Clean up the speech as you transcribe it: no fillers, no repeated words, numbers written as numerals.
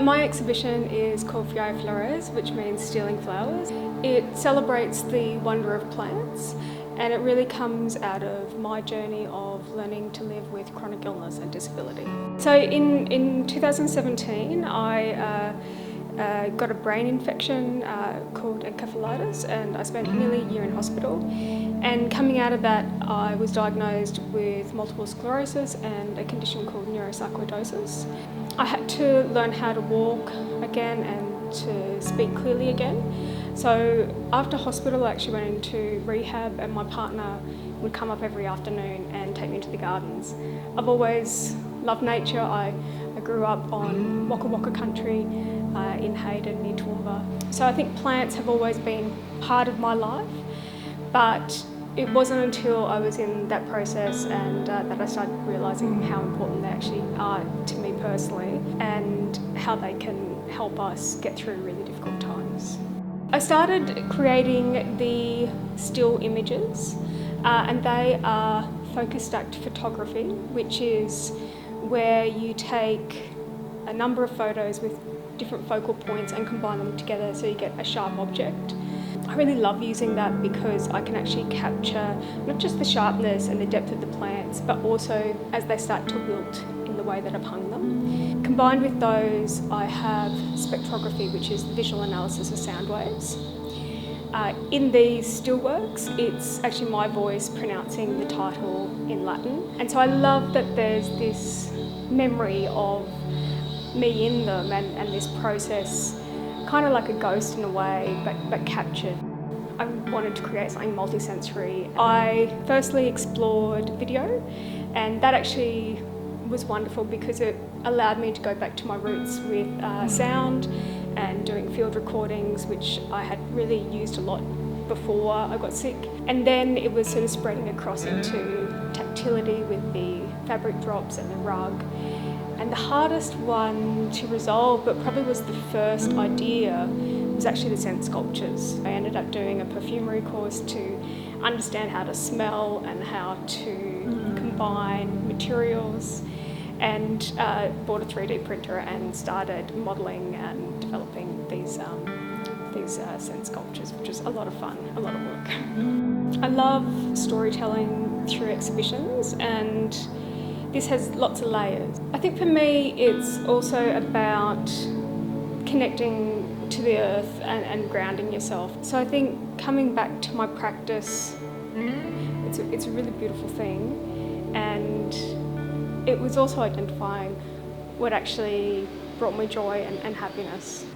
My exhibition is called Flores, which means stealing flowers. It celebrates the wonder of plants, and it really comes out of my journey of learning to live with chronic illness and disability. So in 2017, I got a brain infection called encephalitis, and I spent nearly a year in hospital. And coming out of that, I was diagnosed with multiple sclerosis and a condition called neurosarcoidosis. I had to learn how to walk again and to speak clearly again. So after hospital, I actually went into rehab, and my partner would come up every afternoon and take me to the gardens. I've always loved nature. I grew up on Waka Waka country in Hayden near Toowoomba. So I think plants have always been part of my life, but it wasn't until I was in that process and that I started realising how important they actually are to me personally and how they can help us get through really difficult times. I started creating the still images, and they are focus stacked photography, which is where you take a number of photos with different focal points and combine them together so you get a sharp object. I really love using that because I can actually capture not just the sharpness and the depth of the plants, but also as they start to wilt in the way that I've hung them. Combined with those, I have spectrography, which is the visual analysis of sound waves. In these still works, it's actually my voice pronouncing the title in Latin. And so I love that there's this memory of me in them and this process, kind of like a ghost in a way, but captured. I wanted to create something multisensory. I firstly explored video, and that actually was wonderful because it allowed me to go back to my roots with sound and doing field recordings, which I had really used a lot before I got sick. And then it was sort of spreading across into tactility with the fabric drops and the rug. And the hardest one to resolve, but probably was the first idea, was actually the scent sculptures. I ended up doing a perfumery course to understand how to smell and how to combine materials, and bought a 3D printer and started modelling and developing these scent sculptures, which is a lot of fun, a lot of work. I love storytelling through exhibitions, and this has lots of layers. I think for me it's also about connecting to the earth and grounding yourself. So I think coming back to my practice, it's a really beautiful thing, and it was also identifying what actually brought me joy and happiness.